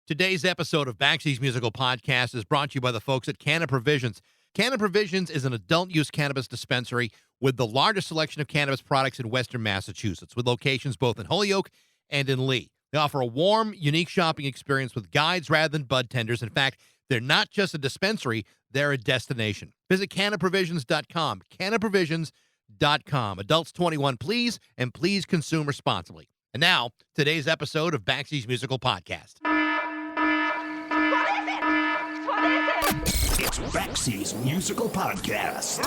Today's episode of Baxi's Musical Podcast is brought to you by the folks at Canna Provisions. Canna Provisions is an adult-use cannabis dispensary with the largest selection of cannabis products in Western Massachusetts, with locations both in Holyoke and in Lee. They offer a warm, unique shopping experience with guides rather than bud tenders. In fact, they're not just a dispensary, they're a destination. Visit cannaprovisions.com, cannaprovisions.com. Adults 21, please, and please consume responsibly. And now, today's episode of Baxi's Musical Podcast. It's Baxi's Musical Podcast.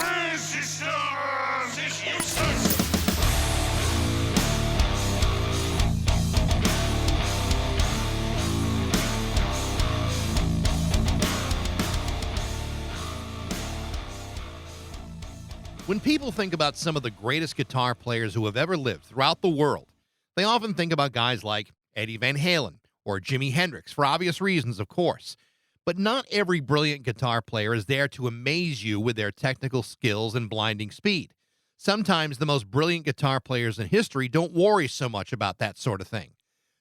When people think about some of the greatest guitar players who have ever lived throughout the world, they often think about guys like Eddie Van Halen or Jimi Hendrix, for obvious reasons, of course. But not every brilliant guitar player is there to amaze you with their technical skills and blinding speed. Sometimes the most brilliant guitar players in history don't worry so much about that sort of thing.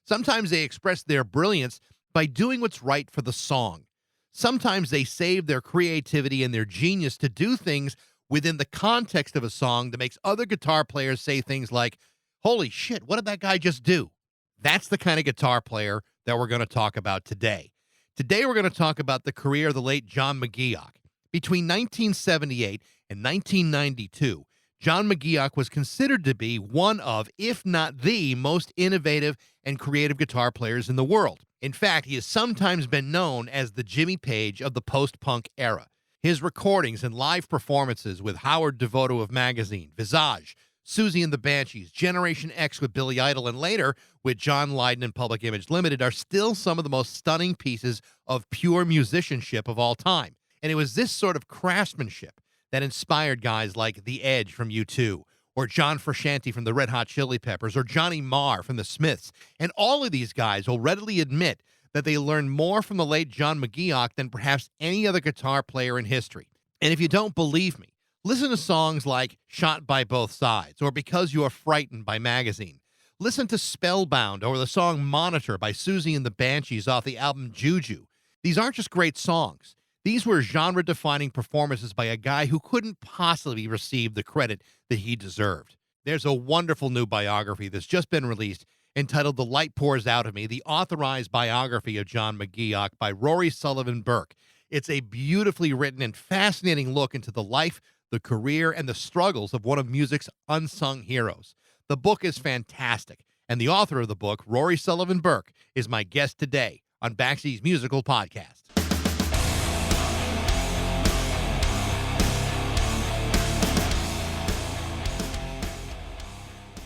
Sometimes they express their brilliance by doing what's right for the song. Sometimes they save their creativity and their genius to do things within the context of a song that makes other guitar players say things like, "Holy shit, what did that guy just do?" That's the kind of guitar player that we're going to talk about today. Today, we're going to talk about the career of the late John McGeoch. Between 1978 and 1992, John McGeoch was considered to be one of, if not the most innovative and creative guitar players in the world. In fact, he has sometimes been known as the Jimmy Page of the post-punk era. His recordings and live performances with Howard Devoto of Magazine, Visage, Susie and the Banshees, Generation X with Billy Idol, and later with John Lydon and Public Image Limited are still some of the most stunning pieces of pure musicianship of all time. And it was this sort of craftsmanship that inspired guys like The Edge from U2, or John Frusciante from the Red Hot Chili Peppers, or Johnny Marr from the Smiths. And all of these guys will readily admit that they learned more from the late John McGeoch than perhaps any other guitar player in history. And if you don't believe me, listen to songs like Shot by Both Sides or Because You Are Frightened by Magazine. Listen to Spellbound or the song Monitor by Susie and the Banshees off the album Juju. These aren't just great songs. These were genre-defining performances by a guy who couldn't possibly receive the credit that he deserved. There's a wonderful new biography that's just been released entitled The Light Pours Out of Me, the authorized biography of John McGeoch by Rory Sullivan-Burke. It's a beautifully written and fascinating look into the life, the career, and the struggles of one of music's unsung heroes. The book is fantastic, and the author of the book, Rory Sullivan-Burke, is my guest today on Baxi's Musical Podcast.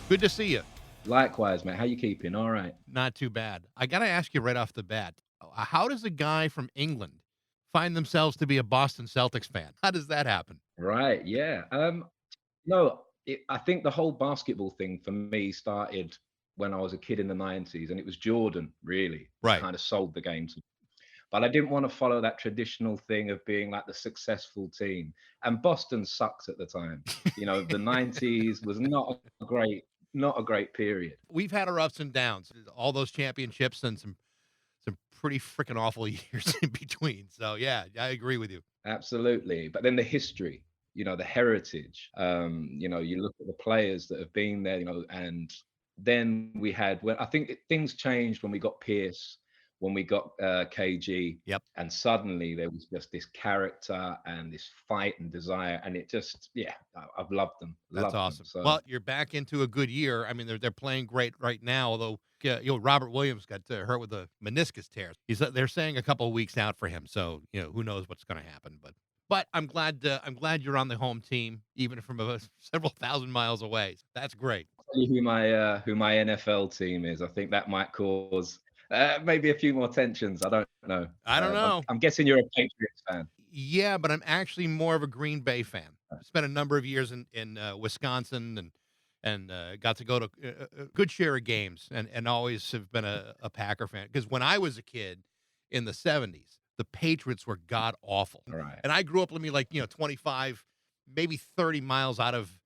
Good to see you. Likewise, mate. How you keeping? All right. Not too bad. I got to ask you right off the bat, how does a guy from England find themselves to be a Boston Celtics fan? How does that happen? Right. Yeah. I think the whole basketball thing for me started when I was a kid in the 90s, and it was Jordan, really. Right. Kind of sold the game to me. But I didn't want to follow that traditional thing of being like the successful team. And Boston sucked at the time. The 90s was not a great period. We've had our ups and downs, all those championships and some pretty freaking awful years in between. So, yeah, I agree with you. Absolutely. But then the history, the heritage, you look at the players that have been there, and then we had, I think things changed when we got Pierce, when we got KG. Yep. And suddenly there was just this character and this fight and desire. And it just, I've loved them. That's awesome. So. Well, you're back into a good year. I mean, they're playing great right now, although Robert Williams got hurt with a meniscus tear. They're saying a couple of weeks out for him. So, who knows what's going to happen. But I'm glad you're on the home team, even from several thousand miles away. That's great. I'll tell you who my NFL team is. I think that might cause maybe a few more tensions. I don't know. I don't know. I'm guessing you're a Patriots fan. Yeah, but I'm actually more of a Green Bay fan. I spent a number of years in Wisconsin and got to go to a good share of games and always have been a Packer fan. Because when I was a kid in the 70s, the Patriots were god awful. Right. And I grew up, 25, maybe 30 miles out of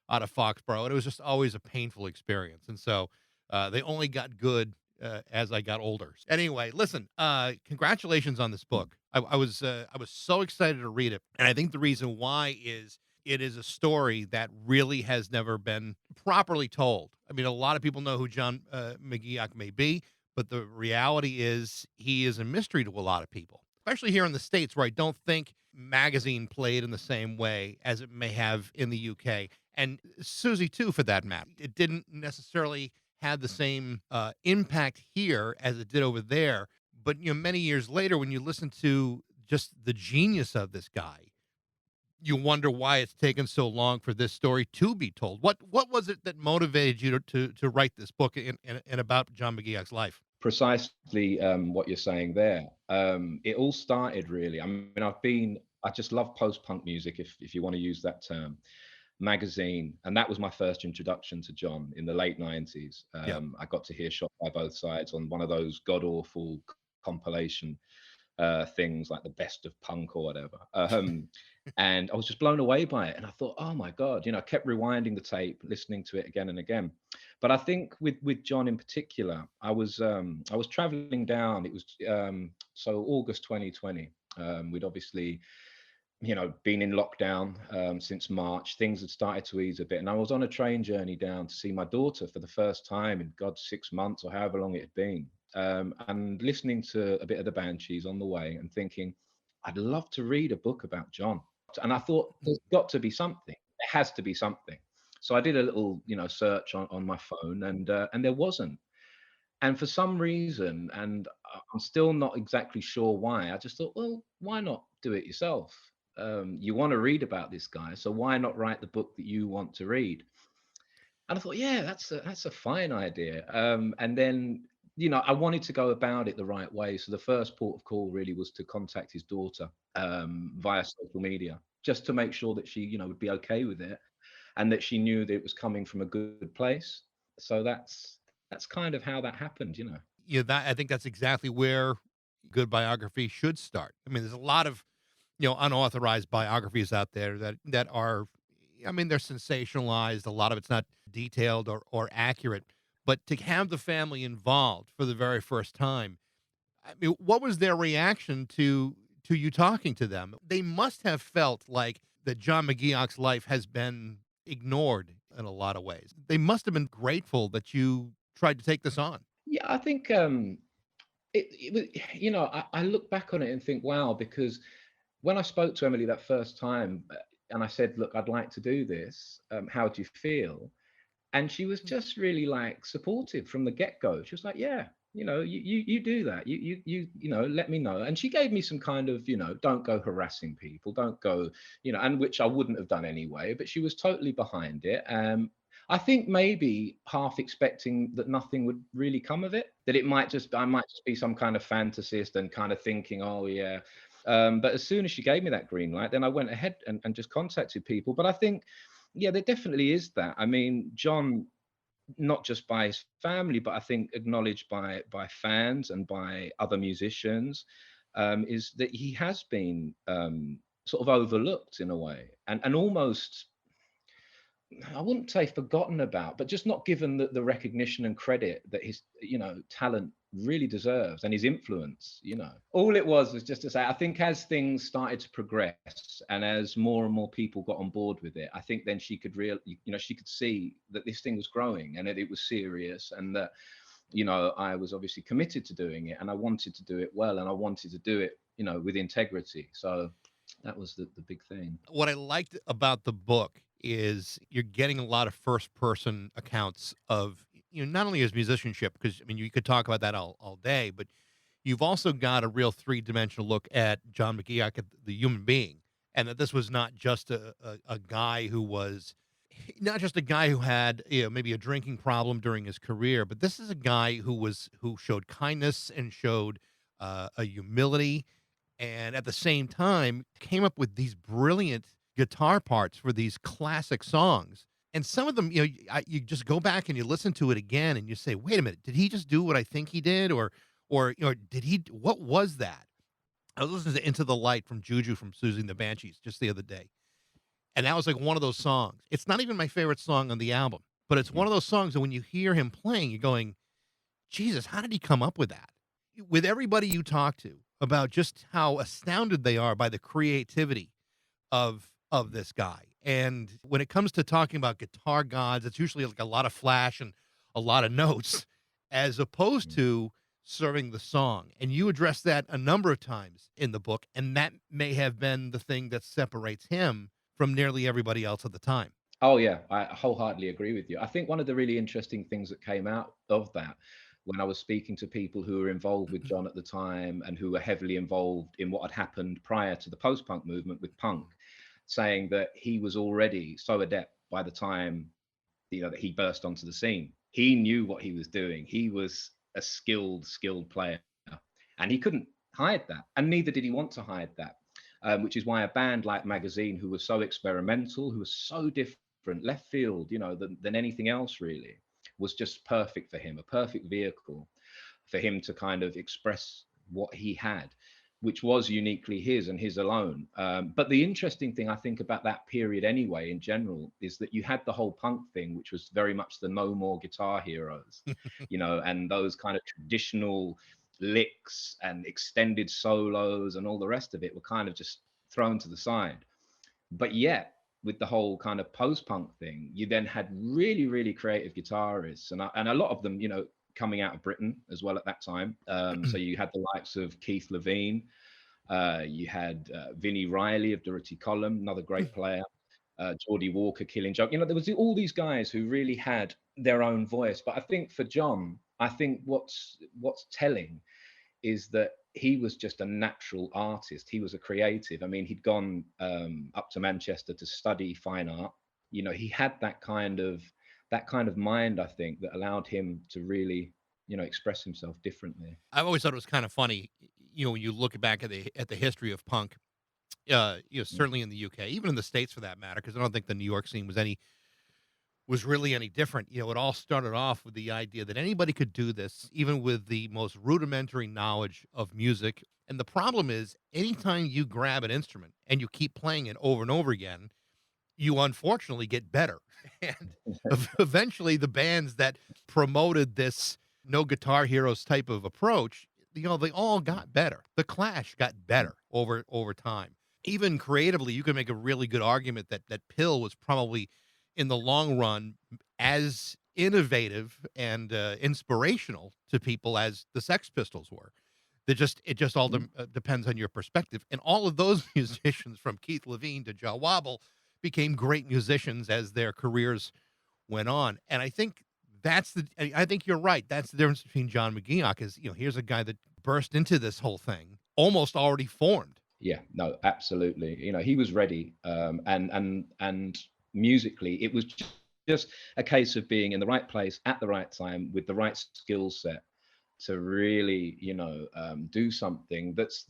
Foxborough, and it was just always a painful experience. And so they only got good as I got older. Anyway, listen, congratulations on this book. I was so excited to read it, and I think the reason why is it is a story that really has never been properly told. I mean, a lot of people know who John McGeoch may be, but the reality is he is a mystery to a lot of people, especially here in the States, where I don't think magazine played in the same way as it may have in the UK. And Susie, too, for that matter. It didn't necessarily have the same impact here as it did over there. But, many years later, when you listen to just the genius of this guy, you wonder why it's taken so long for this story to be told. What was it that motivated you to write this book in about John McGeoch's life? Precisely what you're saying there. It all started really. I mean, I just love post-punk music, if you want to use that term, magazine, and that was my first introduction to John in the late 90s. Yeah. I got to hear Shot by Both Sides on one of those god awful compilation things like the best of punk or whatever. And I was just blown away by it. And I thought, oh my God, I kept rewinding the tape, listening to it again and again. But I think with John in particular, I was traveling down. It was so August 2020. We'd obviously been in lockdown since March. Things had started to ease a bit, and I was on a train journey down to see my daughter for the first time in God 6 months or however long it had been, and listening to a bit of the Banshees on the way, and thinking, I'd love to read a book about John. And I thought, there's got to be something. There has to be something. So I did a little, search on my phone, and there wasn't. And for some reason, and I'm still not exactly sure why, I just thought, well, why not do it yourself? You want to read about this guy, so why not write the book that you want to read? And I thought, yeah, that's a fine idea. And then, I wanted to go about it the right way. So the first port of call really was to contact his daughter via social media, just to make sure that she, would be okay with it, and that she knew that it was coming from a good place. So that's kind of how that happened. That I think that's exactly where good biography should start. I mean, there's a lot of unauthorized biographies out there that are, I mean, they're sensationalized. A lot of it's not detailed or accurate. But to have the family involved for the very first time, I mean, what was their reaction to you talking to them? They must have felt like that John McGeoch's life has been ignored in a lot of ways. They must have been grateful that you tried to take this on. Yeah, I think it was, I look back on it and think, wow, because when I spoke to Emily that first time, and I said, look, I'd like to do this. How do you feel? And she was just really like supportive from the get-go. She was like, yeah, you do that. Let me know. And she gave me some kind of, don't go harassing people, don't go, and which I wouldn't have done anyway, but she was totally behind it. I think maybe half expecting that nothing would really come of it, that I might just be some kind of fantasist and kind of thinking, oh yeah. But as soon as she gave me that green light, then I went ahead and just contacted people. But I think, yeah, there definitely is that. I mean, John, not just by his family, but I think acknowledged by fans and by other musicians, is that he has been sort of overlooked in a way, and almost, I wouldn't say forgotten about, but just not given the recognition and credit that his, talent really deserves, and his influence. All it was just to say, I think as things started to progress and as more and more people got on board with it, I think then she could she could see that this thing was growing and that it was serious, and that, I was obviously committed to doing it, and I wanted to do it well, and I wanted to do it, with integrity. So that was the big thing. What I liked about the book is you're getting a lot of first person accounts of not only his musicianship, because I mean you could talk about that all day, but you've also got a real three-dimensional look at John McGeoch, at the human being, and that this was not just a guy who was not just a guy who had maybe a drinking problem during his career, but this is a guy who showed kindness and showed a humility, and at the same time came up with these brilliant guitar parts for these classic songs. And some of them, you just go back and you listen to it again and you say, wait a minute, did he just do what I think he did? Or did he, what was that? I was listening to Into the Light from Juju from Susie and the Banshees just the other day. And that was like one of those songs. It's not even my favorite song on the album, but it's one of those songs that when you hear him playing, you're going, Jesus, how did he come up with that? With everybody you talk to about just how astounded they are by the creativity of this guy. And when it comes to talking about guitar gods, it's usually like a lot of flash and a lot of notes as opposed to serving the song. And you address that a number of times in the book, and that may have been the thing that separates him from nearly everybody else at the time. Oh yeah, I wholeheartedly agree with you. I think one of the really interesting things that came out of that when I was speaking to people who were involved with John at the time and who were heavily involved in what had happened prior to the post-punk movement with punk, saying that he was already so adept by the time that he burst onto the scene. He knew what he was doing. He was a skilled player, and he couldn't hide that, and neither did he want to hide that. Which is why a band like Magazine, who was so experimental, who was so different, left field, than anything else really, was just perfect for him, a perfect vehicle for him to kind of express what he had, which was uniquely his and his alone. But the interesting thing I think about that period anyway, in general, is that you had the whole punk thing, which was very much the no more guitar heroes, and those kind of traditional licks and extended solos and all the rest of it were kind of just thrown to the side. But yet, with the whole kind of post-punk thing, you then had really, really creative guitarists, and a lot of them, coming out of Britain as well at that time. So you had the likes of Keith Levine, you had Vinnie Riley of Dirty Column, another great player, Geordie Walker, Killing Joke. There was all these guys who really had their own voice. But I think for John, I think what's telling is that he was just a natural artist. He was a creative. I mean, he'd gone up to Manchester to study fine art. He had that kind of mind, I think, that allowed him to really, express himself differently. I've always thought it was kind of funny, when you look back at the history of punk, certainly in the UK, even in the States for that matter, because I don't think the New York scene was really any different. It all started off with the idea that anybody could do this, even with the most rudimentary knowledge of music. And the problem is, anytime you grab an instrument and you keep playing it over and over again, you unfortunately get better. And eventually, the bands that promoted this no guitar heroes type of approach, they all got better. The Clash got better over time. Even creatively, you can make a really good argument that Pill was probably, in the long run, as innovative and inspirational to people as the Sex Pistols were. It just all depends on your perspective. And all of those musicians, from Keith Levine to Joe Wobble, became great musicians as their careers went on. And I think I think you're right. That's the difference between John McGeoch is, here's a guy that burst into this whole thing almost already formed. Yeah, no, absolutely. He was ready, and musically, it was just a case of being in the right place at the right time with the right skill set to really, do something that's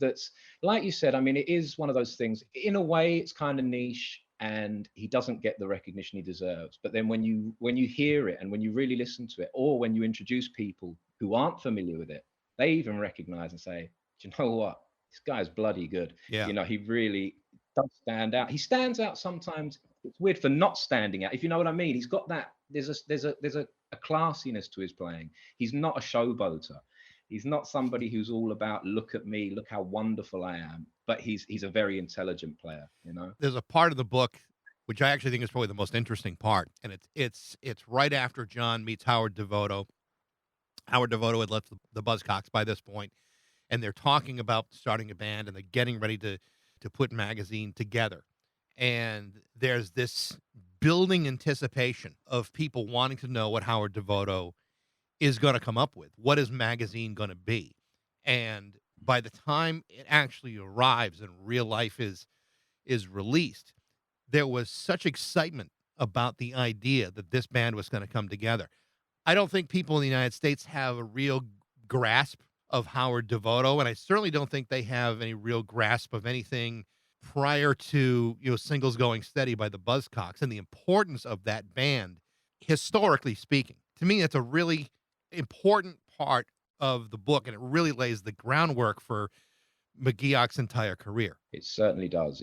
like you said. I mean, it is one of those things. In a way, it's kind of niche, and he doesn't get the recognition he deserves. But then when you hear it and when you really listen to it, or when you introduce people who aren't familiar with it, they even recognize and say, do you know what? This guy's bloody good. Yeah. He really does stand out. He stands out sometimes. It's weird for not standing out, if you know what I mean. He's got that. There's a classiness to his playing. He's not a showboater. He's not somebody who's all about look at me, look how wonderful I am. But he's a very intelligent player. There's a part of the book which I actually think is probably the most interesting part, and it's right after John meets Howard Devoto. Howard Devoto had left the Buzzcocks by this point, and they're talking about starting a band, and they're getting ready to put Magazine together. And there's this building anticipation of people wanting to know what Howard Devoto is going to come up with. What is Magazine going to be? And by the time it actually arrives and Real Life is released, there was such excitement about the idea that this band was going to come together. I don't think people in the United States have a real grasp of Howard Devoto, and I certainly don't think they have any real grasp of anything prior to Singles Going Steady by the Buzzcocks and the importance of that band, historically speaking. To me, that's a really important part of the book, and it really lays the groundwork for McGeoch's entire career. It certainly does.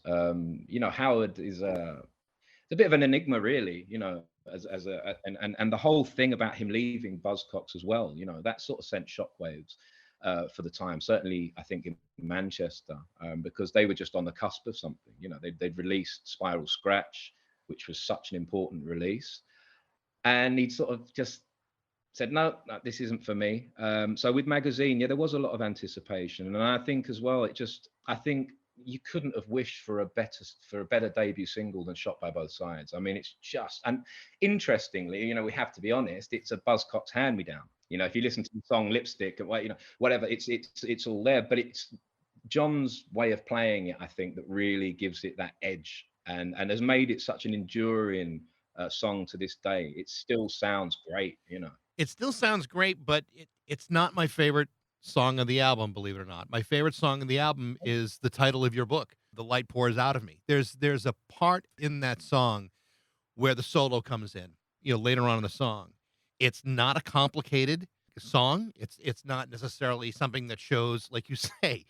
Howard is a bit of an enigma, really. as and the whole thing about him leaving Buzzcocks as well, that sort of sent shockwaves for the time. Certainly, I think in Manchester, because they were just on the cusp of something. They'd released Spiral Scratch, which was such an important release, and he'd sort of just said, no, no, this isn't for me. So with Magazine, yeah, there was a lot of anticipation, and I think as well, I think you couldn't have wished for a better debut single than Shot by Both Sides. I mean, it's just, and interestingly, we have to be honest, it's a Buzzcocks hand me down. If you listen to the song Lipstick and whatever, it's all there, but it's John's way of playing it, I think, that really gives it that edge and has made it such an enduring song to this day. It still sounds great. It still sounds great, but it's not my favorite song of the album, believe it or not. My favorite song of the album is the title of your book, The Light Pours Out of Me. There's a part in that song where the solo comes in, later on in the song. It's not a complicated song. It's not necessarily something that shows, like you say,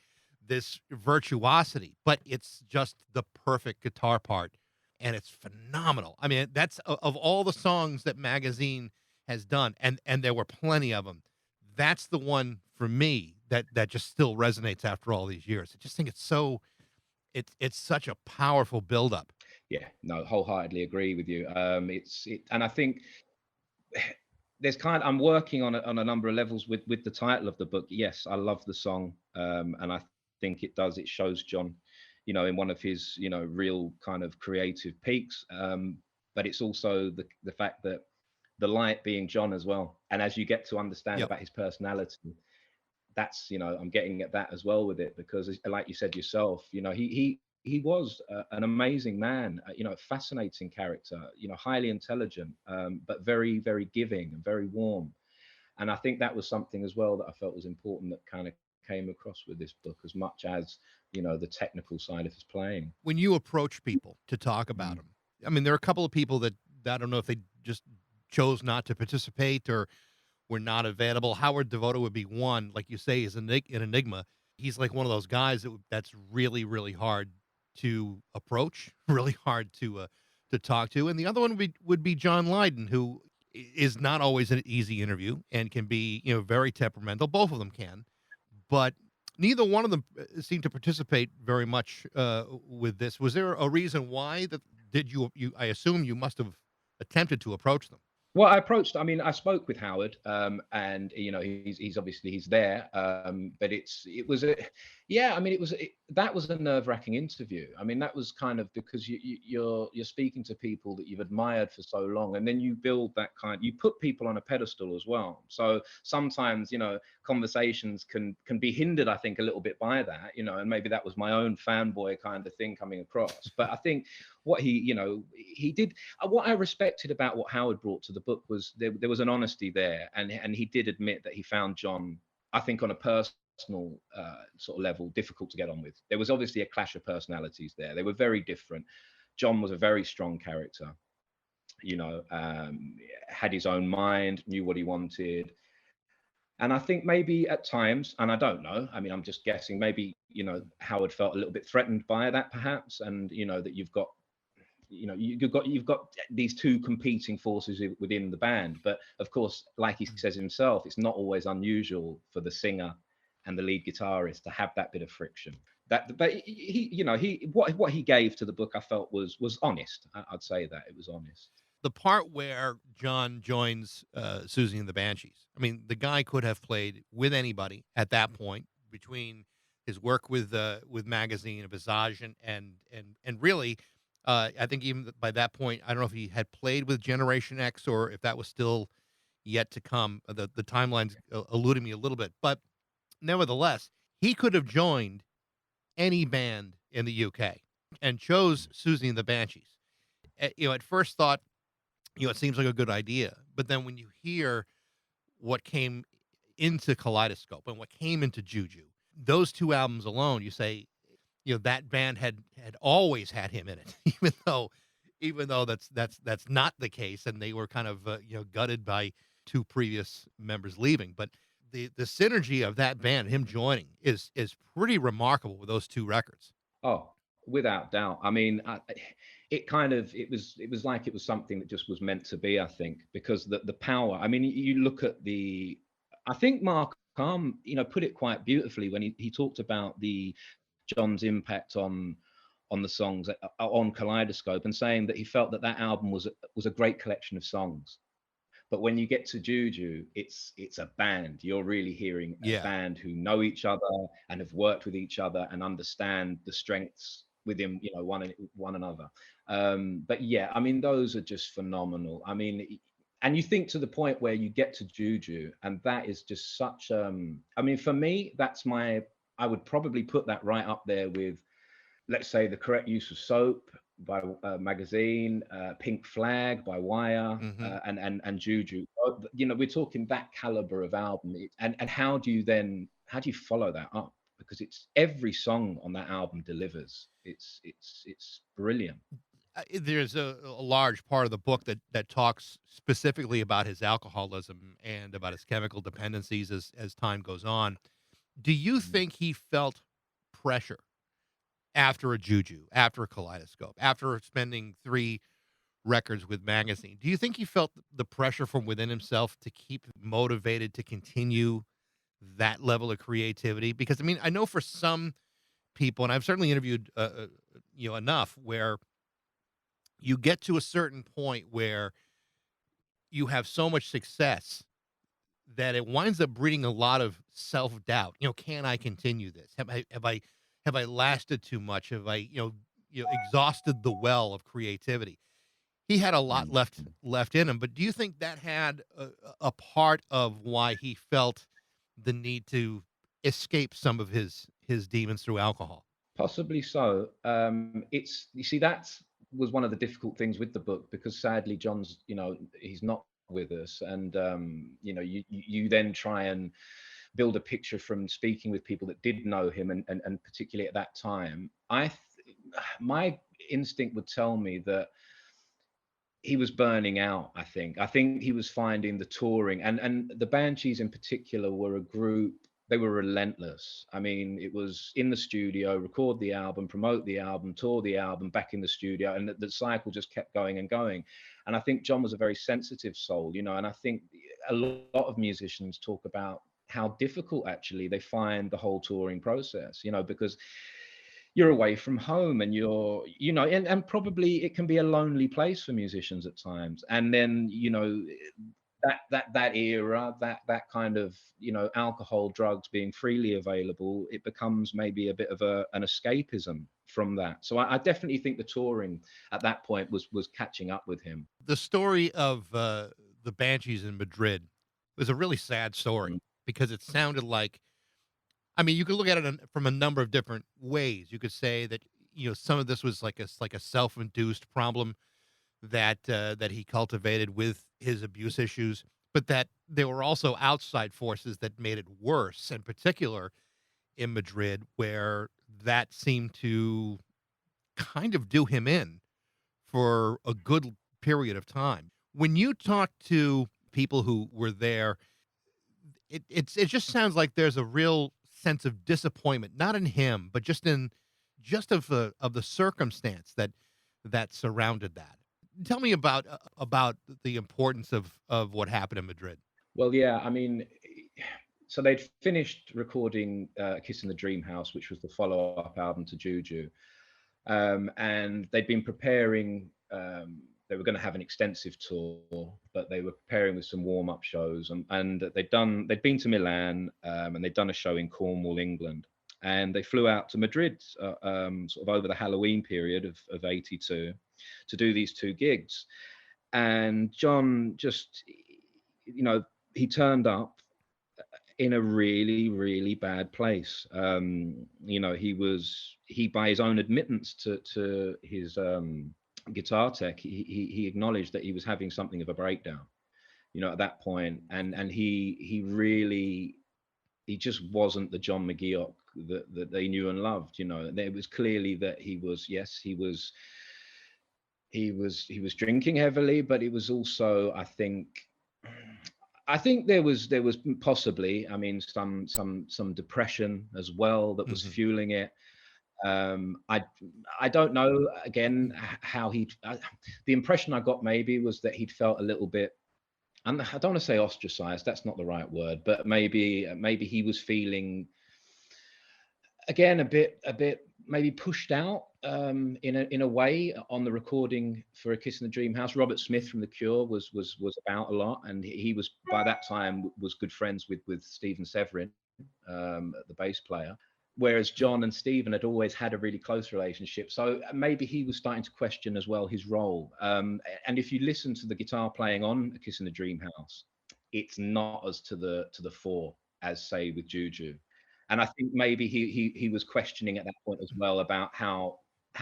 this virtuosity, but it's just the perfect guitar part, and it's phenomenal. I mean, that's of all the songs that Magazine has done, and there were plenty of them. That's the one for me that just still resonates after all these years. I just think it's such a powerful buildup. Yeah, no, wholeheartedly agree with you. And I think I'm working on a number of levels with the title of the book. Yes, I love the song, and I think it shows John, in one of his, real kind of creative peaks. But it's also the fact that the light being John as well. And as you get to understand about his personality, that's, I'm getting at that as well with it, because like you said yourself, he was an amazing man, fascinating character, highly intelligent, but very, very giving and very warm. And I think that was something as well that I felt was important, that kind of came across with this book, as much as, the technical side of his playing. When you approach people to talk about him, I mean, there are a couple of people that I don't know if they just chose not to participate or were not available. Howard Devoto would be one, like you say, is an enigma. He's like one of those guys that's really, really hard to approach, really hard to talk to. And the other one would be John Lydon, who is not always an easy interview and can be, very temperamental. Both of them can, but neither one of them seemed to participate very much with this. Was there a reason why that did you I assume you must have attempted to approach them? Well, I spoke with Howard, and he's obviously he's there, but that was a nerve-wracking interview. I mean, that was kind of because you're speaking to people that you've admired for so long, and then you build you put people on a pedestal as well. So sometimes, conversations can be hindered, I think, a little bit by that, and maybe that was my own fanboy kind of thing coming across. But I think what he did, what I respected about what Howard brought to the book was there was an honesty there, and he did admit that he found John, I think, on a personal sort of level, difficult to get on with. There was obviously a clash of personalities there. They were very different. John was a very strong character, had his own mind, knew what he wanted. And I think maybe at times, and I don't know, I mean, I'm just guessing, maybe, Howard felt a little bit threatened by that, perhaps, and, that you've got these two competing forces within the band. But of course, like he says himself, it's not always unusual for the singer and the lead guitarist to have that bit of friction. But what he gave to the book, I felt was honest. I'd say that it was honest. The part where John joins Susie and the Banshees. I mean, the guy could have played with anybody at that point, between his work with Magazine, Visage, and really, I think even by that point, I don't know if he had played with Generation X or if that was still yet to come. The timeline's eluding me a little bit, but nevertheless, he could have joined any band in the UK and chose Susie and the Banshees. At first thought, it seems like a good idea, but then when you hear what came into Kaleidoscope and what came into Juju, those two albums alone, you say, that band had always had him in it, even though that's not the case, and they were kind of gutted by two previous members leaving. But the synergy of that band, him joining, is pretty remarkable with those two records. Oh, without doubt. I mean, it was like it was something that just was meant to be, I think, because the power. I mean, you look at I think Mark Arm, put it quite beautifully when he talked about the John's impact on the songs on Kaleidoscope, and saying that he felt that that album was a great collection of songs. But when you get to Juju, it's a band. You're really hearing a Yeah. band who know each other and have worked with each other and understand the strengths within, one another. But yeah, I mean, those are just phenomenal. I mean, and you think to the point where you get to Juju, and that is just such. I mean, for me, I would probably put that right up there with, let's say, The Correct Use of Soap by Magazine, Pink Flag by Wire, Hmm. and Juju. We're talking that caliber of album. And how do you follow that up? Because it's every song on that album delivers. It's brilliant. There's a large part of the book that talks specifically about his alcoholism and about his chemical dependencies as time goes on. Do you Mm. think he felt pressure after a Juju, after a Kaleidoscope, after spending 3 records with Magazine? Do you think he felt the pressure from within himself to keep motivated to continue that level of creativity? Because, I mean, I know for some people, and I've certainly interviewed, enough where you get to a certain point where you have so much success that it winds up breeding a lot of self-doubt. Can I continue this? Have I lasted too much? Have I, exhausted the well of creativity? He had a lot Mm. left in him, but do you think that had a part of why he felt the need to escape some of his demons through alcohol? Possibly so. You see, that was one of the difficult things with the book, because sadly John's, he's not with us, and you then try and build a picture from speaking with people that did know him, and particularly at that time. My instinct would tell me that he was burning out. I think he was finding the touring, and the Banshees in particular were a group. They were relentless. I mean, it was in the studio, record the album, promote the album, tour the album, back in the studio, and the cycle just kept going and going. And I think John was a very sensitive soul, and I think a lot of musicians talk about how difficult actually they find the whole touring process, because you're away from home, and and probably it can be a lonely place for musicians at times. And then, that era, that kind of, alcohol, drugs being freely available, it becomes maybe a bit of an escapism from that. So I definitely think the touring at that point was catching up with him. The story of the Banshees in Madrid was a really sad story Mm. because it sounded like, I mean, you could look at it from a number of different ways. You could say that some of this was like a self-induced problem that he cultivated with his abuse issues, but that there were also outside forces that made it worse. In particular, in Madrid, where that seemed to kind of do him in for a good period of time. When you talk to people who were there, it just sounds like there's a real sense of disappointment, not in him, but just of the circumstance that surrounded that. Tell me about the importance of what happened in Madrid. Well, yeah, I mean, so they'd finished recording Kiss in the Dream House, which was the follow-up album to Juju. And they'd been preparing. They were going to have an extensive tour, but they were preparing with some warm-up shows, and they'd been to Milan, and they'd done a show in Cornwall, England, and they flew out to Madrid, sort of over the Halloween period of '82, to do these 2 gigs. And John just, he turned up in a really, really bad place. He, by his own admittance to his guitar tech, he acknowledged that he was having something of a breakdown, at that point. And he just wasn't the John McGeoch that they knew and loved. It was clearly that he was drinking heavily, but it was also, I think there was possibly, I mean, some depression as well that was Hmm. fueling it. I don't know again how he. The impression I got maybe was that he'd felt a little bit, and I don't want to say ostracized. That's not the right word, but maybe he was feeling again a bit maybe pushed out in a way on the recording for A Kiss in the Dream House. Robert Smith from The Cure was about a lot, and he was by that time was good friends with Stephen Severin, the bass player. Whereas John and Stephen had always had a really close relationship, so maybe he was starting to question as well his role. And if you listen to the guitar playing on A Kiss in the Dream House, it's not as to the fore as say with Juju. And I think maybe he was questioning at that point as well about how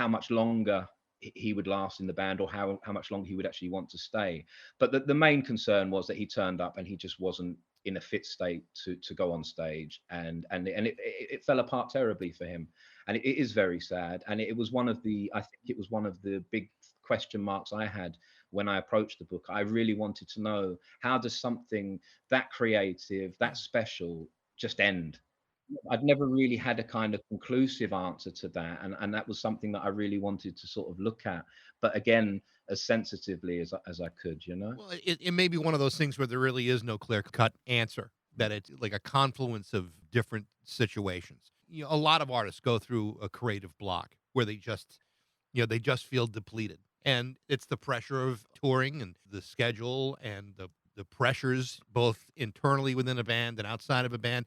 much longer he would last in the band, or how much longer he would actually want to stay. But the main concern was that he turned up and he just wasn't in a fit state to go on stage, and it fell apart terribly for him, and it is very sad. And it was one of the I think it was one of the big question marks I had when I approached the book. I really wanted to know, how does something that creative, that special, just end? I'd never really had a kind of conclusive answer to that, and that was something that I really wanted to sort of look at, but again, as sensitively as I could, you know? Well, it may be one of those things where there really is no clear cut answer, that it's like a confluence of different situations. A lot of artists go through a creative block where they just feel depleted. And it's the pressure of touring and the schedule and the pressures both internally within a band and outside of a band.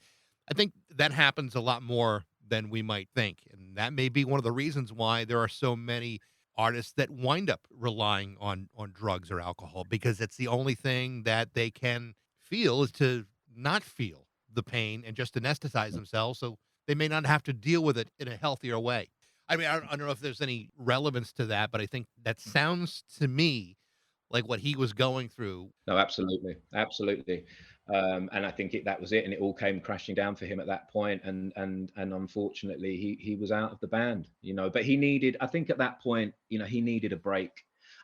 I think that happens a lot more than we might think. And that may be one of the reasons why there are so many artists that wind up relying on drugs or alcohol, because it's the only thing that they can feel is to not feel the pain and just anesthetize themselves so they may not have to deal with it in a healthier way. I mean, I don't know if there's any relevance to that, but I think that sounds to me like what he was going through. No, absolutely, absolutely. And I think that was it, and it all came crashing down for him at that point. And unfortunately, he was out of the band, you know. But he needed, I think, at that point, you know, he needed a break.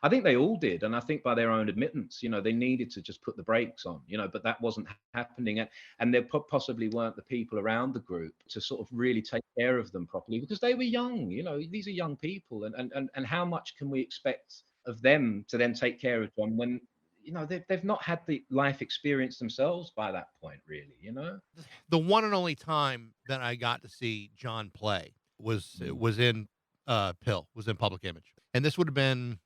I think they all did, and I think by their own admittance, you know, they needed to just put the brakes on, you know. But that wasn't happening, and there possibly weren't the people around the group to sort of really take care of them properly, because they were young, you know. These are young people, and how much can we expect of them to then take care of them when, you know, they've not had the life experience themselves by that point, really, you know? The one and only time that I got to see John play Mm. was in was in Public Image. And this would have been,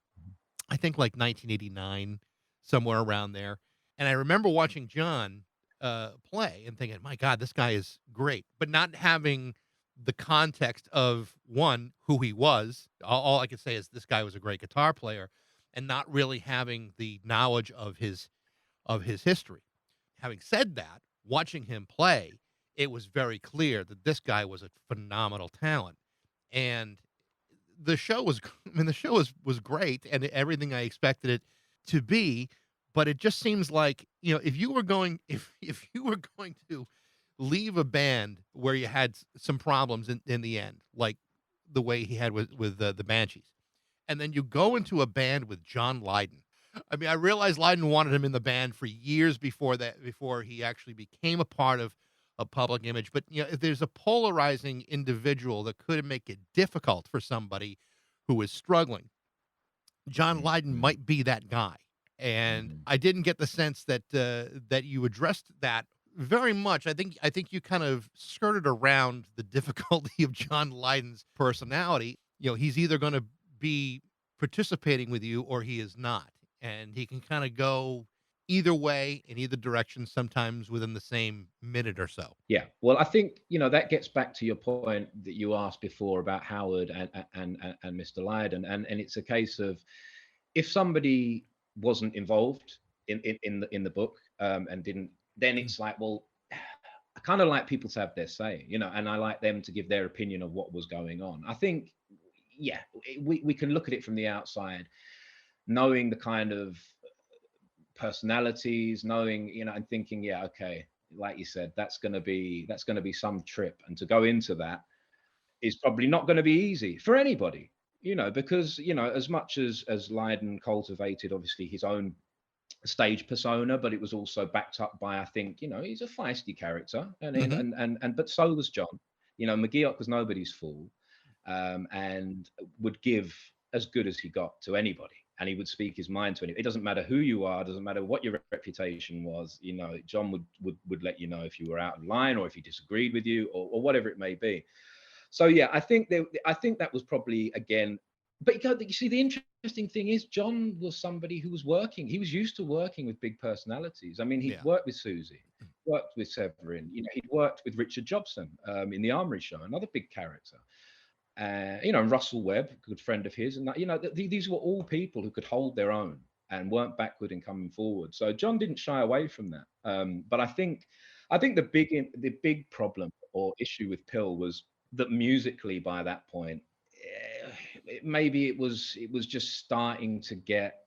I think, like 1989, somewhere around there. And I remember watching John play and thinking, my God, this guy is great, but not having the context of one, who he was. All I could say is this guy was a great guitar player, and not really having the knowledge of his history. Having said that, watching him play, it was very clear that this guy was a phenomenal talent. And the show was I mean, the show was great and everything I expected it to be, but it just seems like, if you were going if you were going to leave a band where you had some problems in the end, like the way he had with the Banshees, and then you go into a band with John Lydon. I mean, I realized Lydon wanted him in the band for years before that, before he actually became a part of a Public Image. But if there's a polarizing individual that could make it difficult for somebody who is struggling, John Lydon Mm. might be that guy. And Mhm. I didn't get the sense that that you addressed that very much. I think you kind of skirted around the difficulty of John Lydon's personality. He's either going to be participating with you or he is not, and he can kind of go either way in either direction, sometimes within the same minute or so. Yeah. Well, I think, you know, that gets back to your point that you asked before about Howard and Mr. Lydon. And it's a case of, if somebody wasn't involved in the book, and didn't, then Mm. it's like, well, I kind of like people to have their say, you know, and I like them to give their opinion of what was going on. I think, yeah, we can look at it from the outside, knowing the kind of personalities, knowing, you know, and thinking, yeah, okay, like you said, that's going to be some trip, and to go into that is probably not going to be easy for anybody, you know, because, you know, as much as Lydon cultivated obviously his own stage persona, but it was also backed up by, I think, you know, he's a feisty character, and Hmm. but so was John. You know, McGeoch was nobody's fool. and would give as good as he got to anybody. And he would speak his mind to anybody. It doesn't matter who you are, doesn't matter what your reputation was. You know, John would let you know if you were out of line or if he disagreed with you or whatever it may be. So yeah, I think that was probably again. But you see, the interesting thing is, John was somebody who was working. He was used to working with big personalities. I mean, he'd Yeah. worked with Susie, worked with Severin. You know, he'd worked with Richard Jobson in the Armory Show, another big character. You know, Russell Webb, a good friend of his, and that, you know, these were all people who could hold their own and weren't backward in coming forward. So John didn't shy away from that. But I think the big problem or issue with Pill was that musically by that point, maybe it was just starting to get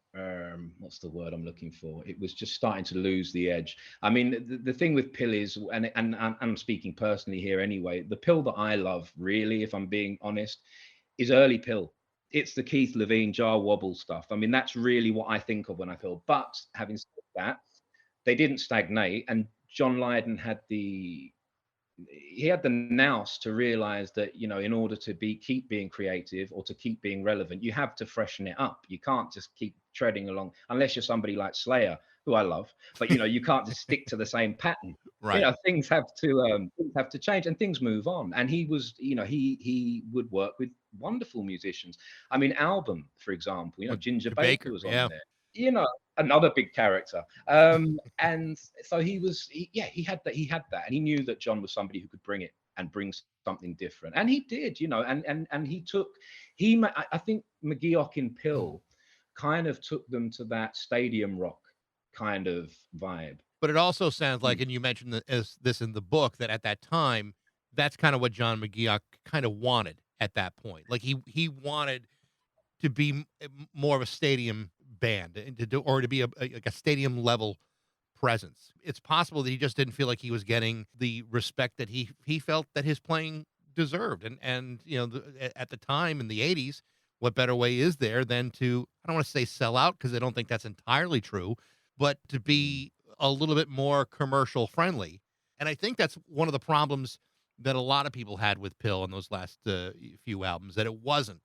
what's the word I'm looking for? It was just starting to lose the edge. I mean, the thing with Pill is, and I'm speaking personally here anyway, the Pill that I love, really, if I'm being honest, is early Pill. It's the Keith Levine jar wobble stuff. I mean, that's really what I think of when I Pill. But having said that, they didn't stagnate, and John Lydon had the nous to realize that, you know, in order to keep being creative or to keep being relevant, you have to freshen it up. You can't just keep treading along unless you're somebody like Slayer, who I love, but you know, you can't just stick to the same pattern. You Right. know, things have to change and things move on. And he was, you know, he would work with wonderful musicians. I mean, Album, for example, you know, With Ginger Baker Baker. was on Yeah. there, you know, another big character. And so he had that, and he knew that John was somebody who could bring it and bring something different, and he did, you know, and I think McGeoch in Pill kind of took them to that stadium rock kind of vibe. But it also sounds like, Mm. and you mentioned as this in the book, that at that time, that's kind of what John McGeoch kind of wanted at that point. Like he wanted to be more of a stadium band and to do, or to be like a stadium level presence. It's possible that he just didn't feel like he was getting the respect that he felt that his playing deserved. And you know, at the time in the '80s, what better way is there than to, I don't want to say sell out because I don't think that's entirely true, but to be a little bit more commercial friendly. And I think that's one of the problems that a lot of people had with Pill in those last few albums, that it wasn't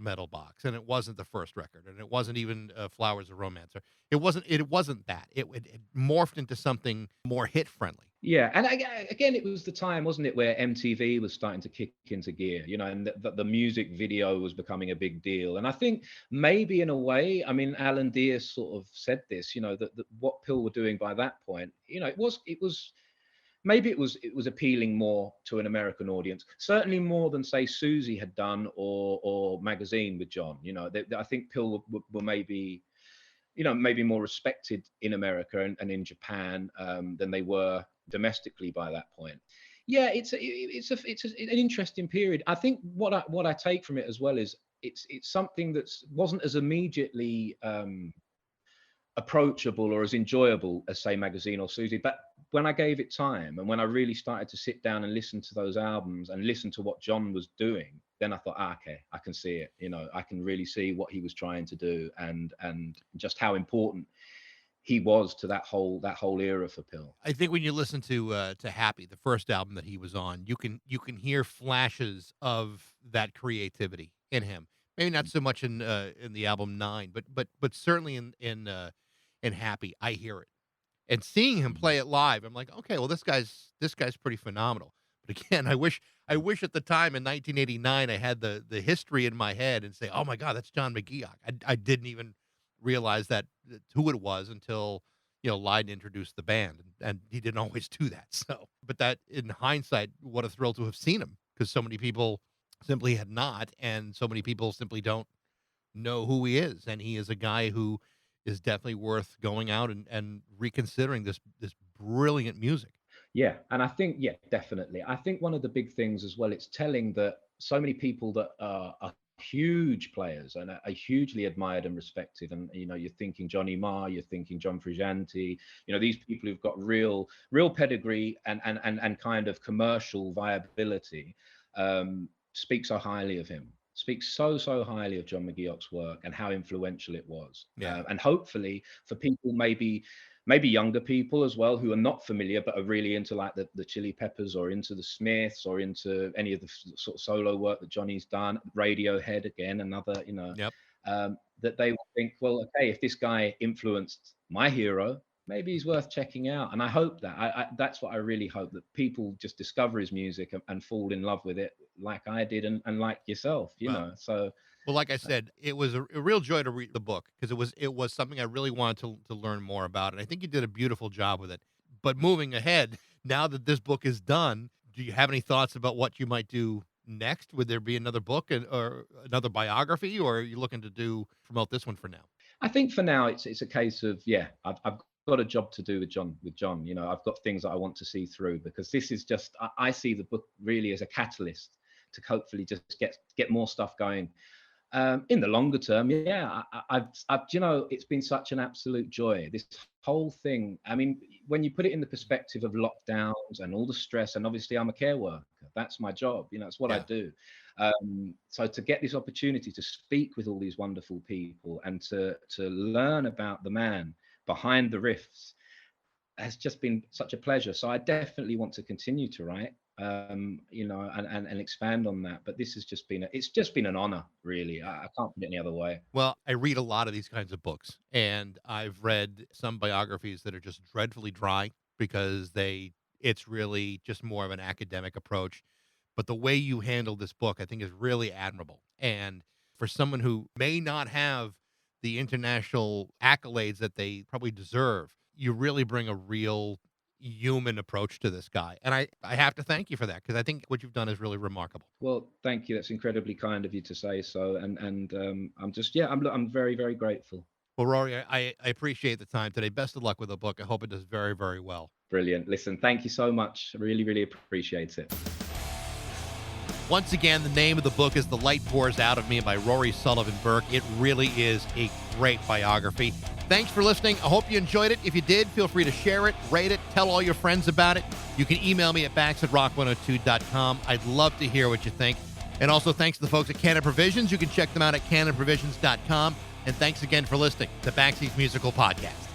Metal Box, and it wasn't the first record, and it wasn't even Flowers of Romance. Or it wasn't that. It morphed into something more hit friendly. Yeah, and again, it was the time, wasn't it, where MTV was starting to kick into gear, you know, and the music video was becoming a big deal. And I think maybe in a way, I mean, Alan Diaz sort of said this, you know, that what Pill were doing by that point, you know, it was maybe it was appealing more to an American audience, certainly more than say Susie had done or Magazine with John. You know, I think Pill were maybe, you know, maybe more respected in America and in Japan than they were domestically by that point. Yeah, an interesting period. I think what I take from it as well is it's something that's wasn't as immediately approachable or as enjoyable as say Magazine or Susie, but when I gave it time and when I really started to sit down and listen to those albums and listen to what John was doing, then I thought, okay, I can see it. You know, I can really see what he was trying to do and just how important he was to that whole era for Pill. I think when you listen to Happy, the first album that he was on, you can hear flashes of that creativity in him. Maybe not so much in the album Nine, but certainly in Happy, I hear it. And seeing him play it live, I'm like, okay, well, this guy's pretty phenomenal. But again, I wish at the time in 1989 I had the history in my head and say, oh my God, that's John McGeoch. I didn't even realize who it was until Lydon introduced the band, and he didn't always do that. So, but that in hindsight, what a thrill to have seen him, because so many people simply had not, and so many people simply don't know who he is, and he is a guy who is definitely worth going out and reconsidering this brilliant music. Yeah, and I think, yeah, definitely. I think one of the big things as well, it's telling that so many people that are huge players and are hugely admired and respected. And you know, you're thinking Johnny Marr, you're thinking John Frusciante, you know, these people who've got real pedigree and kind of commercial viability, speak so highly of him. Speaks so highly of John McGeoch's work and how influential it was. Yeah. And hopefully for people maybe maybe younger people as well who are not familiar but are really into like the Chili Peppers or into the Smiths or into any of the sort of solo work that Johnny's done. Radiohead, again, another, Yep. that they will think, well, okay, if this guy influenced my hero, maybe he's worth checking out. And I hope that that's what I really hope, that people just discover his music and fall in love with it like I did, and like yourself, Well, So well, like I said, it was a real joy to read the book because it was something I really wanted to learn more about, and I think you did a beautiful job with it. But moving ahead, now that this book is done, do you have any thoughts about what you might do next? Would there be another book or another biography, or are you looking to promote this one for now? I think for now it's a case of, yeah, I've got a job to do with John. I've got things that I want to see through, because this is just, I see the book really as a catalyst to hopefully just get more stuff going. In the longer term, yeah, it's been such an absolute joy. This whole thing. I mean, when you put it in the perspective of lockdowns and all the stress, and obviously I'm a care worker. That's my job. It's what I Yeah. do. So to get this opportunity to speak with all these wonderful people and to learn about the man behind the riffs has just been such a pleasure. So I definitely want to continue to write, and expand on that. But this has just been an honor, really. I can't put it any other way. Well, I read a lot of these kinds of books, and I've read some biographies that are just dreadfully dry because it's really just more of an academic approach. But the way you handle this book, I think, is really admirable. And for someone who may not have the international accolades that they probably deserve, you really bring a real human approach to this guy. And I have to thank you for that, because I think what you've done is really remarkable. Well, thank you. That's incredibly kind of you to say so. And I'm very, very grateful. Well, Rory, I appreciate the time today. Best of luck with the book. I hope it does very, very well. Brilliant. Listen, thank you so much. I really, really appreciate it. Once again, the name of the book is The Light Pours Out of Me by Rory Sullivan-Burke. It really is a great biography. Thanks for listening. I hope you enjoyed it. If you did, feel free to share it, rate it, tell all your friends about it. You can email me at bax@rock102.com. I'd love to hear what you think. And also, thanks to the folks at Canon Provisions. You can check them out at canonprovisions.com. And thanks again for listening to Baxy's Musical Podcast.